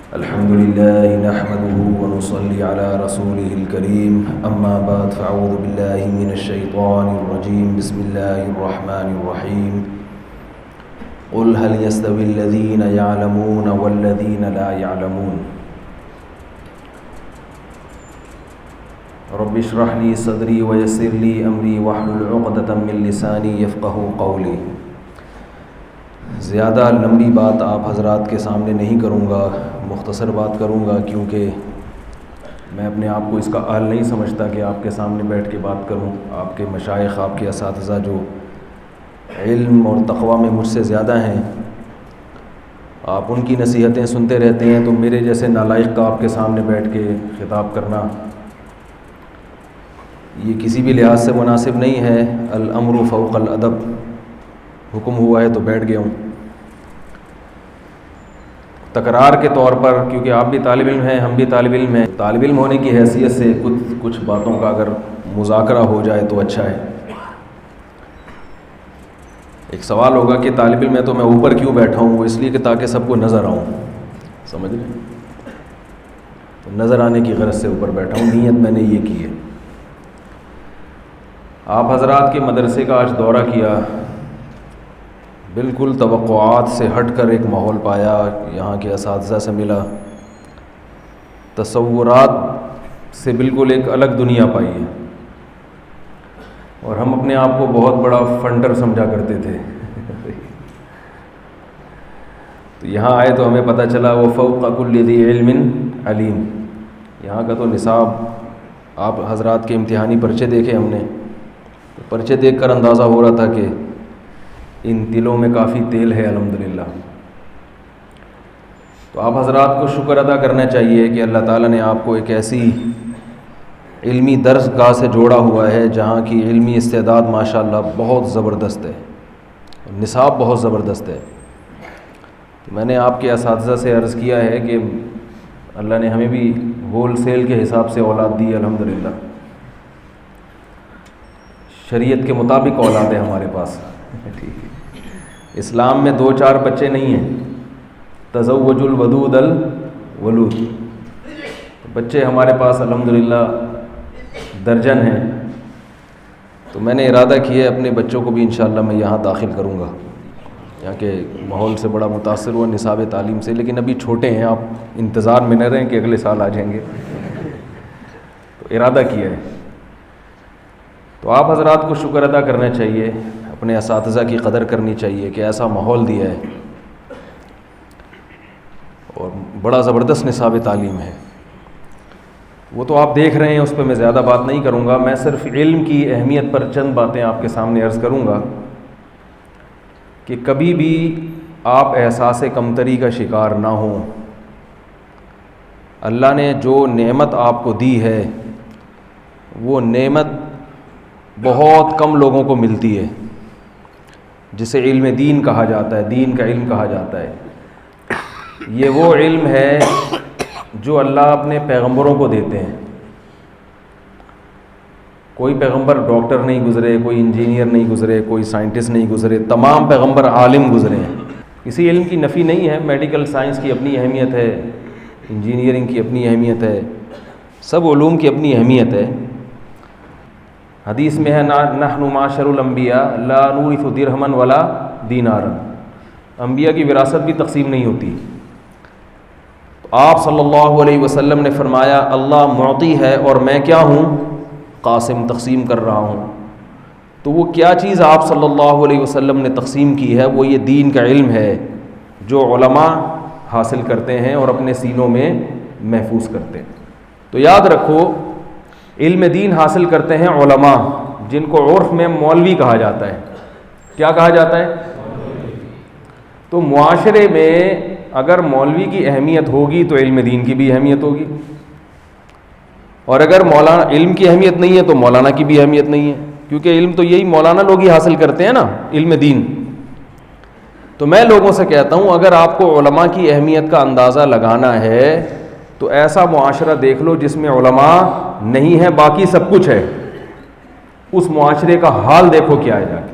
الحمد لله نحمده ونصلي على رسوله الكريم أما بعد فأعوذ بالله من الشيطان الرجيم بسم الله الرحمن الرحيم قل هل يستوي الذين يعلمون والذين لا يعلمون رب اشرح لي صدري ويسر لي أمري واحلل عقدة من لساني يفقهوا قولي۔ زیادہ لمبی بات آپ حضرات کے سامنے نہیں کروں گا، مختصر بات کروں گا، کیونکہ میں اپنے آپ کو اس کا اہل نہیں سمجھتا کہ آپ کے سامنے بیٹھ کے بات کروں۔ آپ کے مشائخ، آپ کے اساتذہ جو علم اور تقوی میں مجھ سے زیادہ ہیں، آپ ان کی نصیحتیں سنتے رہتے ہیں، تو میرے جیسے نالائق کا آپ کے سامنے بیٹھ کے خطاب کرنا یہ کسی بھی لحاظ سے مناسب نہیں ہے۔ الامر فوق الادب، حکم ہوا ہے تو بیٹھ گیا ہوں۔ تکرار کے طور پر، کیونکہ آپ بھی طالب علم ہیں، ہم بھی طالب علم ہیں، طالب علم ہونے کی حیثیت سے کچھ باتوں کا اگر مذاکرہ ہو جائے تو اچھا ہے۔ ایک سوال ہوگا کہ طالب علم ہے تو میں اوپر کیوں بیٹھا ہوں؟ وہ اس لیے کہ تاکہ سب کو نظر آؤں، سمجھ لیں، تو نظر آنے کی غرض سے اوپر بیٹھا ہوں، نیت میں نے یہ کی ہے۔ آپ حضرات کے مدرسے کا آج دورہ کیا، بالکل توقعات سے ہٹ کر ایک ماحول پایا، یہاں کے اساتذہ سے ملا، تصورات سے بالکل ایک الگ دنیا پائی ہے، اور ہم اپنے آپ کو بہت بڑا فنڈر سمجھا کرتے تھے۔ تو یہاں آئے تو ہمیں پتہ چلا وہ فوق کل ذی علم علیم۔ یہاں کا تو نصاب، آپ حضرات کے امتحانی پرچے دیکھے ہم نے، پرچے دیکھ کر اندازہ ہو رہا تھا کہ ان دلوں میں کافی تیل ہے الحمدللہ۔ تو آپ حضرات کو شکر ادا کرنا چاہیے کہ اللہ تعالیٰ نے آپ کو ایک ایسی علمی درس گاہ سے جوڑا ہوا ہے جہاں کی علمی استعداد ماشاءاللہ بہت زبردست ہے، نصاب بہت زبردست ہے۔ تو میں نے آپ کے اساتذہ سے عرض کیا ہے کہ اللہ نے ہمیں بھی ہول سیل کے حساب سے اولاد دی الحمدللہ، شریعت کے مطابق اولاد ہے ہمارے پاس، ٹھیک ہے۔ اسلام میں 2-4 بچے نہیں ہیں، تزوج الودود الولود، بچے ہمارے پاس الحمدللہ درجن ہیں۔ تو میں نے ارادہ کیا ہے اپنے بچوں کو بھی انشاءاللہ میں یہاں داخل کروں گا، یہاں کے ماحول سے بڑا متاثر ہوا، نصاب تعلیم سے، لیکن ابھی چھوٹے ہیں، آپ انتظار میں نہ رہیں کہ اگلے سال آ جائیں گے، تو ارادہ کیا ہے۔ تو آپ حضرات کو شکر ادا کرنا چاہیے، اپنے اساتذہ کی قدر کرنی چاہیے کہ ایسا ماحول دیا ہے، اور بڑا زبردست نصاب تعلیم ہے۔ وہ تو آپ دیکھ رہے ہیں، اس پہ میں زیادہ بات نہیں کروں گا، میں صرف علم کی اہمیت پر چند باتیں آپ کے سامنے عرض کروں گا کہ کبھی بھی آپ احساس کمتری کا شکار نہ ہوں۔ اللہ نے جو نعمت آپ کو دی ہے وہ نعمت بہت کم لوگوں کو ملتی ہے، جسے علم دین کہا جاتا ہے، دین کا علم کہا جاتا ہے۔ یہ وہ علم ہے جو اللہ اپنے پیغمبروں کو دیتے ہیں۔ کوئی پیغمبر ڈاکٹر نہیں گزرے، کوئی انجینئر نہیں گزرے، کوئی سائنٹسٹ نہیں گزرے، تمام پیغمبر عالم گزرے ہیں۔ کسی علم کی نفی نہیں ہے، میڈیکل سائنس کی اپنی اہمیت ہے، انجینئرنگ کی اپنی اہمیت ہے، سب علوم کی اپنی اہمیت ہے۔ حدیث میں ہے نحن معاشر الانبیاء لا نورث درہما ولا دینارا، انبیاء کی وراثت بھی تقسیم نہیں ہوتی۔ تو آپ صلی اللہ علیہ وسلم نے فرمایا اللہ معطی ہے اور میں کیا ہوں؟ قاسم، تقسیم کر رہا ہوں۔ تو وہ کیا چیز آپ صلی اللہ علیہ وسلم نے تقسیم کی ہے؟ وہ یہ دین کا علم ہے جو علماء حاصل کرتے ہیں اور اپنے سینوں میں محفوظ کرتے ہیں۔ تو یاد رکھو، علم دین حاصل کرتے ہیں علماء، جن کو عرف میں مولوی کہا جاتا ہے۔ کیا کہا جاتا ہے؟ تو معاشرے میں اگر مولوی کی اہمیت ہوگی تو علم دین کی بھی اہمیت ہوگی، اور اگر مولانا علم کی اہمیت نہیں ہے تو مولانا کی بھی اہمیت نہیں ہے، کیونکہ علم تو یہی مولانا لوگ ہی حاصل کرتے ہیں نا، علم دین۔ تو میں لوگوں سے کہتا ہوں اگر آپ کو علماء کی اہمیت کا اندازہ لگانا ہے تو ایسا معاشرہ دیکھ لو جس میں علماء نہیں ہے، باقی سب کچھ ہے، اس معاشرے کا حال دیکھو کیا ہے جا کے۔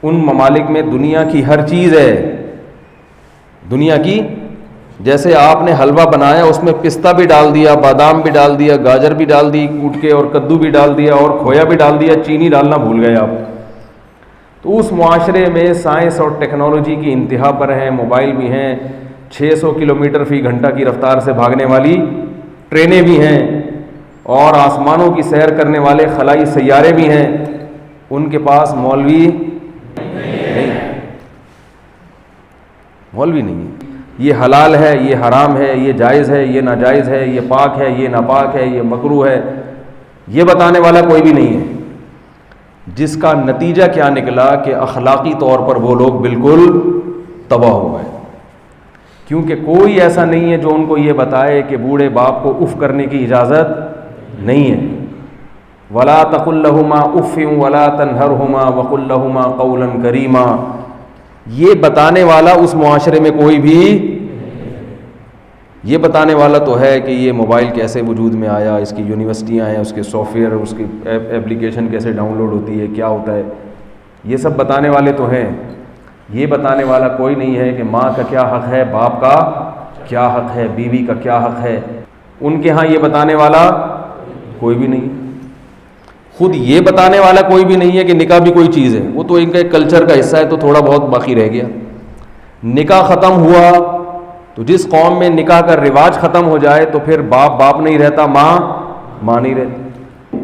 ان ممالک میں دنیا کی ہر چیز ہے، دنیا کی جیسے آپ نے حلوہ بنایا اس میں پستہ بھی ڈال دیا، بادام بھی ڈال دیا، گاجر بھی ڈال دی کوٹ کے، اور کدو بھی ڈال دیا، اور کھویا بھی ڈال دیا، چینی ڈالنا بھول گئے آپ. تو اس معاشرے میں سائنس اور ٹیکنالوجی کی انتہا پر ہیں، موبائل بھی ہیں، 600 کلومیٹر فی گھنٹہ کی رفتار سے بھاگنے والی ٹرینیں بھی ہیں، اور آسمانوں کی سیر کرنے والے خلائی سیارے بھی ہیں. ان کے پاس مولوی نہیں، مولوی نہیں ہے. یہ حلال ہے، یہ حرام ہے، یہ جائز ہے، یہ ناجائز ہے، یہ پاک ہے، یہ ناپاک ہے، یہ مکروہ ہے، یہ بتانے والا کوئی بھی نہیں ہے. جس کا نتیجہ کیا نکلا کہ اخلاقی طور پر وہ لوگ بالکل تباہ ہو گئے، کیونکہ کوئی ایسا نہیں ہے جو ان کو یہ بتائے کہ بوڑھے باپ کو اف کرنے کی اجازت نہیں ہے. وَلَا تَقُلْ لَهُمَا اُفٍّ وَلَا تَنْهَرْهُمَا وَقُلْ لَهُمَا قَوْلًا كَرِيمًا. یہ بتانے والا اس معاشرے میں کوئی بھی، یہ بتانے والا تو ہے کہ یہ موبائل کیسے وجود میں آیا، اس کی یونیورسٹیاں ہیں، اس کے سافٹ ویئر، اس کی ایپلیکیشن کیسے ڈاؤن لوڈ ہوتی ہے، کیا ہوتا ہے، یہ سب بتانے والے تو ہیں. یہ بتانے والا کوئی نہیں ہے کہ ماں کا کیا حق ہے، باپ کا کیا حق ہے، بیوی کا کیا حق ہے. ان کے ہاں یہ بتانے والا کوئی بھی نہیں. خود یہ بتانے والا کوئی بھی نہیں ہے کہ نکاح بھی کوئی چیز ہے. وہ تو ان کا ایک کلچر کا حصہ ہے، تو تھوڑا بہت باقی رہ گیا. نکاح ختم ہوا تو جس قوم میں نکاح کا رواج ختم ہو جائے تو پھر باپ نہیں رہتا، ماں نہیں رہتی.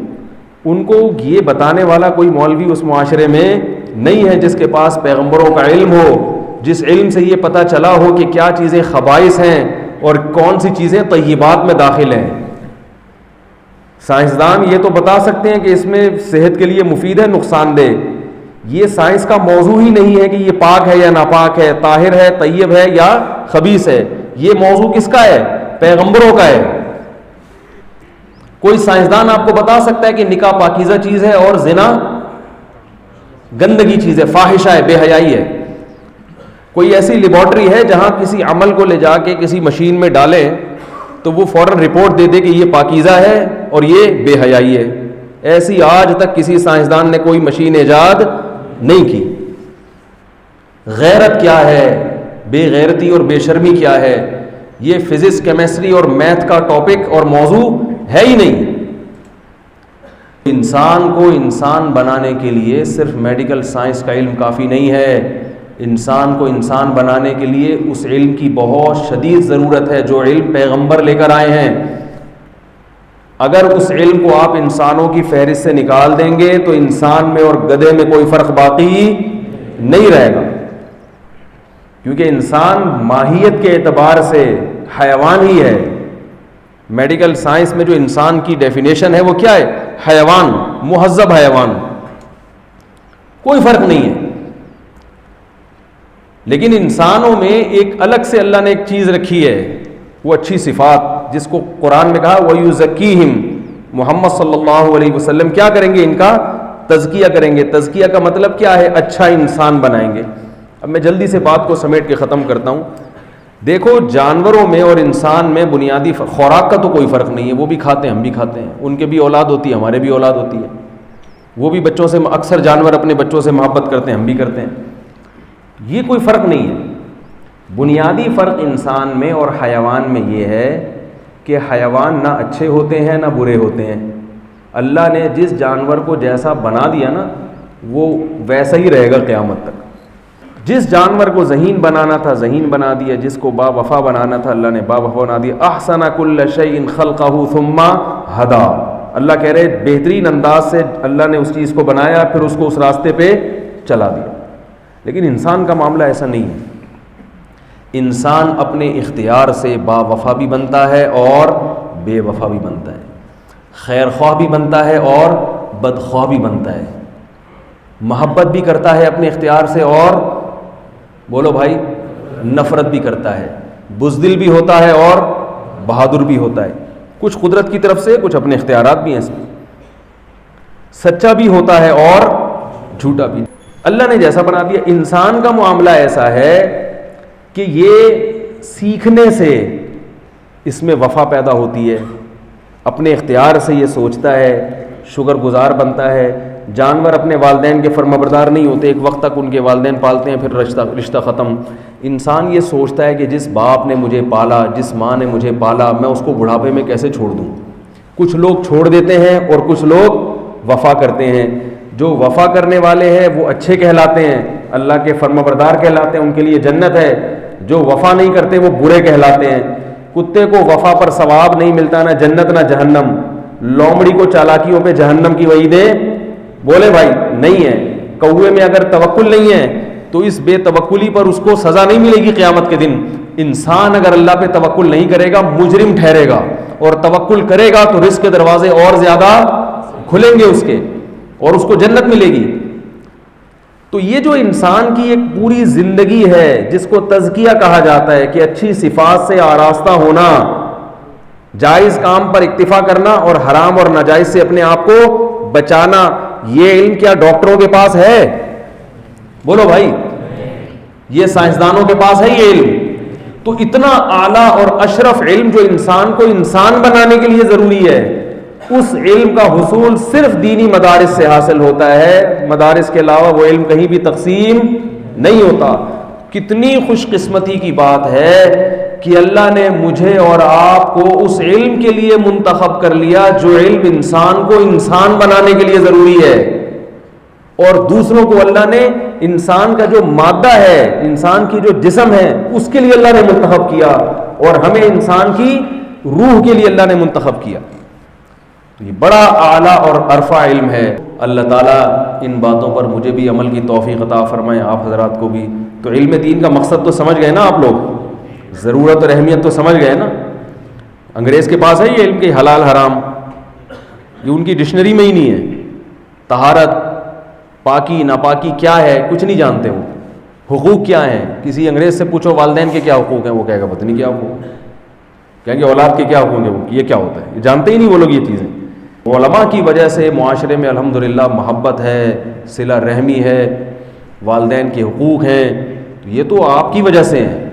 ان کو یہ بتانے والا کوئی مولوی اس معاشرے میں نہیں ہے جس کے پاس پیغمبروں کا علم ہو، جس علم سے یہ پتہ چلا ہو کہ کیا چیزیں خبائث ہیں اور کون سی چیزیں طیبات میں داخل ہیں. سائنسدان یہ تو بتا سکتے ہیں کہ اس میں صحت کے لیے مفید ہے، نقصان دہ. یہ سائنس کا موضوع ہی نہیں ہے کہ یہ پاک ہے یا ناپاک ہے، طاہر ہے، طیب ہے یا خبیث ہے. یہ موضوع کس کا ہے؟ پیغمبروں کا ہے. کوئی سائنسدان آپ کو بتا سکتا ہے کہ نکاح پاکیزہ چیز ہے اور زنا گندگی چیز ہے، فاحشہ ہے، بے حیائی ہے؟ کوئی ایسی لیبارٹری ہے جہاں کسی عمل کو لے جا کے کسی مشین میں ڈالیں تو وہ فوراً رپورٹ دے دے کہ یہ پاکیزہ ہے اور یہ بے حیائی ہے؟ ایسی آج تک کسی سائنسدان نے کوئی مشین ایجاد نہیں کی. غیرت کیا ہے، بے غیرتی اور بے شرمی کیا ہے، یہ فزکس، کیمسٹری اور میتھ کا ٹاپک اور موضوع ہے ہی نہیں. انسان کو انسان بنانے کے لیے صرف میڈیکل سائنس کا علم کافی نہیں ہے. انسان کو انسان بنانے کے لیے اس علم کی بہت شدید ضرورت ہے جو علم پیغمبر لے کر آئے ہیں. اگر اس علم کو آپ انسانوں کی فہرست سے نکال دیں گے تو انسان میں اور گدھے میں کوئی فرق باقی نہیں رہے گا، کیونکہ انسان ماہیت کے اعتبار سے حیوان ہی ہے. میڈیکل سائنس میں جو انسان کی ڈیفینیشن ہے وہ کیا ہے؟ حیوان، مہذب حیوان، کوئی فرق نہیں ہے. لیکن انسانوں میں ایک الگ سے اللہ نے ایک چیز رکھی ہے، وہ اچھی صفات، جس کو قرآن میں کہا وَيُزَكِّيهِمْ. محمد صلی اللہ علیہ وسلم کیا کریں گے؟ ان کا تزکیہ کریں گے. تزکیہ کا مطلب کیا ہے؟ اچھا انسان بنائیں گے. اب میں جلدی سے بات کو سمیٹ کے ختم کرتا ہوں. دیکھو، جانوروں میں اور انسان میں بنیادی خوراک کا تو کوئی فرق نہیں ہے. وہ بھی کھاتے ہیں، ہم بھی کھاتے ہیں. ان کے بھی اولاد ہوتی ہے، ہمارے بھی اولاد ہوتی ہے. وہ بھی بچوں سے، اکثر جانور اپنے بچوں سے محبت کرتے ہیں، ہم بھی کرتے ہیں. یہ کوئی فرق نہیں ہے. بنیادی فرق انسان میں اور حیوان میں یہ ہے کہ حیوان نہ اچھے ہوتے ہیں نہ برے ہوتے ہیں. اللہ نے جس جانور کو جیسا بنا دیا نا، وہ ویسا ہی رہے گا قیامت تک. جس جانور کو ذہین بنانا تھا ذہین بنا دیا، جس کو با وفا بنانا تھا اللہ نے با وفا بنا دیا. احسن کل شیء خلقہ ثم ہدی. اللہ کہہ رہے بہترین انداز سے اللہ نے اس چیز کو بنایا، پھر اس کو اس راستے پہ چلا دیا. لیکن انسان کا معاملہ ایسا نہیں ہے. انسان اپنے اختیار سے با وفا بھی بنتا ہے اور بے وفا بھی بنتا ہے، خیر خواہ بھی بنتا ہے اور بدخواہ بھی بنتا ہے، محبت بھی کرتا ہے اپنے اختیار سے اور بولو بھائی نفرت بھی کرتا ہے، بزدل بھی ہوتا ہے اور بہادر بھی ہوتا ہے. کچھ قدرت کی طرف سے، کچھ اپنے اختیارات بھی ہیں اس میں. سچا بھی ہوتا ہے اور جھوٹا بھی. اللہ نے جیسا بنا دیا. انسان کا معاملہ ایسا ہے کہ یہ سیکھنے سے اس میں وفا پیدا ہوتی ہے، اپنے اختیار سے یہ سوچتا ہے، شکر گزار بنتا ہے. جانور اپنے والدین کے فرمانبردار نہیں ہوتے، ایک وقت تک ان کے والدین پالتے ہیں، پھر رشتہ ختم. انسان یہ سوچتا ہے کہ جس باپ نے مجھے پالا، جس ماں نے مجھے پالا، میں اس کو بڑھاپے میں کیسے چھوڑ دوں. کچھ لوگ چھوڑ دیتے ہیں اور کچھ لوگ وفا کرتے ہیں. جو وفا کرنے والے ہیں وہ اچھے کہلاتے ہیں، اللہ کے فرمانبردار کہلاتے ہیں، ان کے لیے جنت ہے. جو وفا نہیں کرتے وہ برے کہلاتے ہیں. کتے کو وفا پر ثواب نہیں ملتا، نہ جنت نہ جہنم. لومڑی کو چالاکیوں پہ جہنم کی وعیدیں بولے بھائی نہیں ہے. کوے میں اگر توکل نہیں ہے تو اس بے توکلی پر اس کو سزا نہیں ملے گی قیامت کے دن. انسان اگر اللہ پہ توکل نہیں کرے گا مجرم ٹھہرے گا، اور توکل کرے گا تو رزق کے دروازے اور زیادہ کھلیں گے اس کے، اور اس کو جنت ملے گی. تو یہ جو انسان کی ایک پوری زندگی ہے جس کو تزکیہ کہا جاتا ہے کہ اچھی صفات سے آراستہ ہونا، جائز کام پر اکتفا کرنا اور حرام اور ناجائز سے اپنے آپ کو بچانا، یہ علم کیا ڈاکٹروں کے پاس ہے؟ بولو بھائی، یہ سائنسدانوں کے پاس ہے یہ علم؟ تو اتنا اعلیٰ اور اشرف علم جو انسان کو انسان بنانے کے لیے ضروری ہے، اس علم کا حصول صرف دینی مدارس سے حاصل ہوتا ہے. مدارس کے علاوہ وہ علم کہیں بھی تقسیم نہیں ہوتا. کتنی خوش قسمتی کی بات ہے کہ اللہ نے مجھے اور آپ کو اس علم کے لیے منتخب کر لیا جو علم انسان کو انسان بنانے کے لیے ضروری ہے. اور دوسروں کو اللہ نے انسان کا جو مادہ ہے، انسان کی جو جسم ہے، اس کے لیے اللہ نے منتخب کیا، اور ہمیں انسان کی روح کے لیے اللہ نے منتخب کیا. یہ بڑا اعلیٰ اور عرفہ علم ہے. اللہ تعالیٰ ان باتوں پر مجھے بھی عمل کی توفیق عطا فرمائے، آپ حضرات کو بھی. تو علم دین کا مقصد تو سمجھ گئے نا آپ لوگ، ضرورت اور اہمیت تو سمجھ گئے نا. انگریز کے پاس ہے یہ علم کے حلال حرام، یہ ان کی ڈکشنری میں ہی نہیں ہے. طہارت، پاکی ناپاکی کیا ہے کچھ نہیں جانتے وہ. حقوق کیا ہیں، کسی انگریز سے پوچھو والدین کے کیا حقوق ہیں، وہ کہے گا پتہ نہیں کیا حقوق، کہیں گے اولاد کے کیا حقوق ہیں، وہ یہ کیا ہوتا ہے، یہ جانتے ہی نہیں وہ لوگ یہ چیزیں. علماء کی وجہ سے معاشرے میں الحمدللہ محبت ہے، صلہ رحمی ہے، والدین کے حقوق ہیں. یہ تو آپ کی وجہ سے ہیں.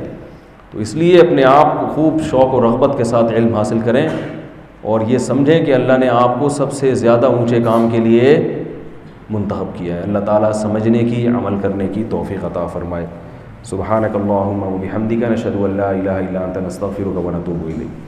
تو اس لیے اپنے آپ کو خوب شوق و رغبت کے ساتھ علم حاصل کریں، اور یہ سمجھیں کہ اللہ نے آپ کو سب سے زیادہ اونچے کام کے لیے منتخب کیا ہے. اللہ تعالیٰ سمجھنے کی، عمل کرنے کی توفیق عطا فرمائے. سبحانک اللہم و بحمدک، نشہد ان لا الہ الا انت، نستغفرک و نتوب الیک.